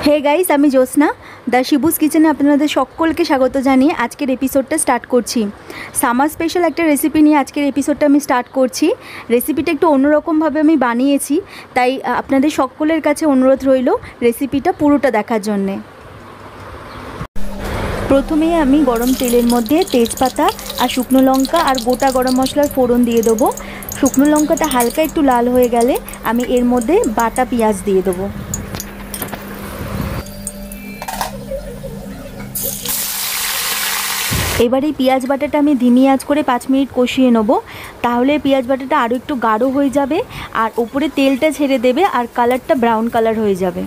Hey guys, আমি জ্যোৎস্না the শিবুস কিচেনে আপনাদের সকলকে স্বাগত জানিয়ে আজকের এপিসোডটা স্টার্ট করছি। সামার স্পেশাল একটা রেসিপি নিয়ে আজকের এপিসোডটা আমি স্টার্ট করছি। রেসিপিটা একটু অন্যরকমভাবে আমি বানিয়েছি, তাই আপনাদের সকলের কাছে অনুরোধ রইল রেসিপিটা পুরোটা দেখার জন্যে। প্রথমেই আমি গরম তেলের মধ্যে তেজপাতা আর শুকনো লঙ্কা আর গোটা গরম মশলার ফোড়ন দিয়ে দেবো। শুকনো লঙ্কাটা হালকা একটু লাল হয়ে গেলে আমি এর মধ্যে বাটা পেঁয়াজ দিয়ে দেবো। এবার এই পেঁয়াজ বাটাটা আমি ধিমি আঁচ করে 5 মিনিট কষিয়ে নেব। তাহলে পেঁয়াজ বাটাটা আরও একটু গাঢ় হয়ে যাবে আর ওপরে তেলটা ছেড়ে দেবে আর কালারটা ব্রাউন কালার হয়ে যাবে।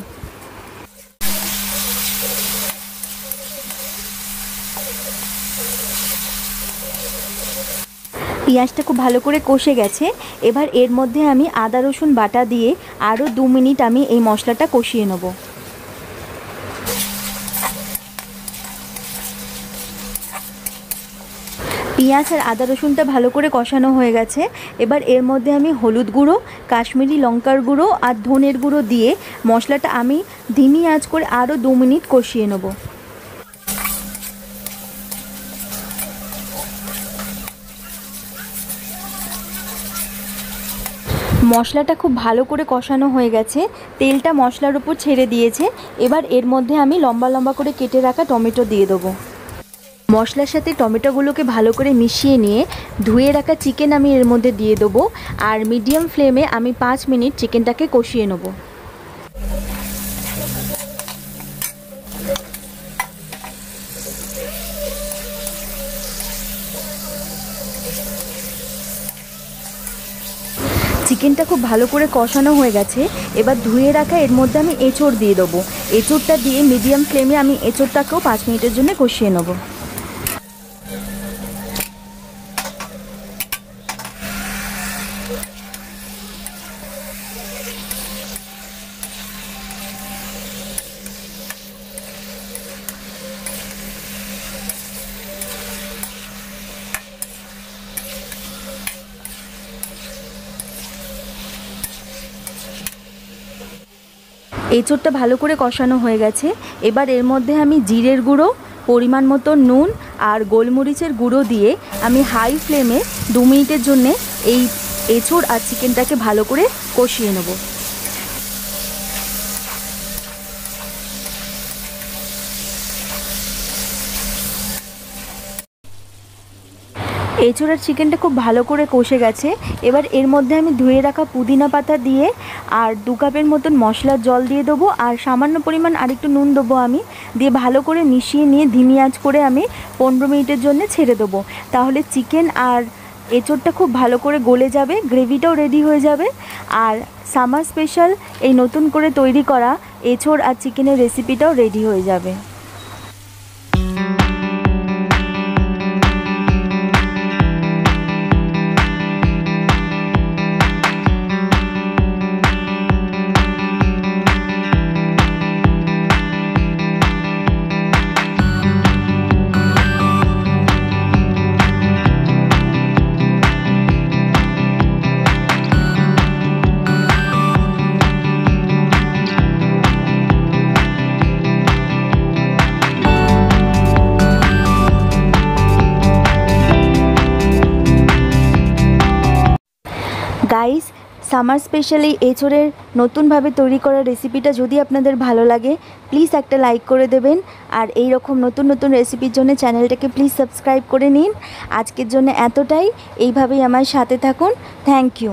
পেঁয়াজটা খুব ভালো করে কষে গেছে। এবার এর মধ্যে আমি আদা রসুন বাটা দিয়ে আরও 2 মিনিট আমি এই মশলাটা কষিয়ে নেব। পেঁয়াজ আর আদা রসুনটা ভালো করে কষানো হয়ে গেছে। এবার এর মধ্যে আমি হলুদ গুঁড়ো, কাশ্মীরি লঙ্কার গুঁড়ো আর ধনের গুঁড়ো দিয়ে মশলাটা আমি ধিমি আঁচ করে আরও 2 মিনিট কষিয়ে নেব। মশলাটা খুব ভালো করে কষানো হয়ে গেছে, তেলটা মশলার উপর ছেড়ে দিয়েছে। এবার এর মধ্যে আমি লম্বা লম্বা করে কেটে রাখা টমেটো দিয়ে দেবো। মশলার সাথে টমেটোগুলোকে ভালো করে মিশিয়ে নিয়ে ধুয়ে রাখা চিকেন আমি এর মধ্যে দিয়ে দেবো আর মিডিয়াম ফ্লেমে আমি 5 মিনিট চিকেনটাকে কষিয়ে নেব। চিকেনটা খুব ভালো করে কষানো হয়ে গেছে। এবার ধুয়ে রাখা এর মধ্যে আমি এঁচোড় দিয়ে দেবো। এঁচোড়টা দিয়ে মিডিয়াম ফ্লেমে আমি এঁচোড়টাকেও 5 মিনিটের জন্য কষিয়ে নেব। এঁচোড়টা ভালো করে কষানো হয়ে গেছে। এবার এর মধ্যে আমি জিরের গুঁড়ো, পরিমাণ মতো নুন আর গোলমরিচের গুঁড়ো দিয়ে আমি হাই ফ্লেমে 2 মিনিটের জন্যে এই এঁচোড় আর চিকেনটাকে ভালো করে কষিয়ে নেব। এঁচোড় আর চিকেনটা খুব ভালো করে কষে গেছে। এবার এর মধ্যে আমি ধুয়ে রাখা পুদিনা পাতা দিয়ে আর 2 কাপের মতন মশলার জল দিয়ে দেবো আর সামান্য পরিমাণ আরেকটু নুন দেবো আমি, দিয়ে ভালো করে মিশিয়ে নিয়ে ধিমি আঁচ করে আমি 15 মিনিটের জন্য ছেড়ে দেবো। তাহলে চিকেন আর এঁচোড়টা খুব ভালো করে গলে যাবে, গ্রেভিটাও রেডি হয়ে যাবে আর সামার স্পেশাল এই নতুন করে তৈরি করা এঁচোড় আর চিকেনের রেসিপিটাও রেডি হয়ে যাবে। গাইস, সামার স্পেশাল এই এঁচোড়ের নতুনভাবে তৈরি করা রেসিপিটা যদি আপনাদের ভালো লাগে প্লিজ একটা লাইক করে দেবেন আর এই রকম নতুন নতুন রেসিপির জন্য চ্যানেলটাকে প্লিজ সাবস্ক্রাইব করে নিন। আজকের জন্য এতটাই, এইভাবেই আমার সাথে থাকুন। Thank you.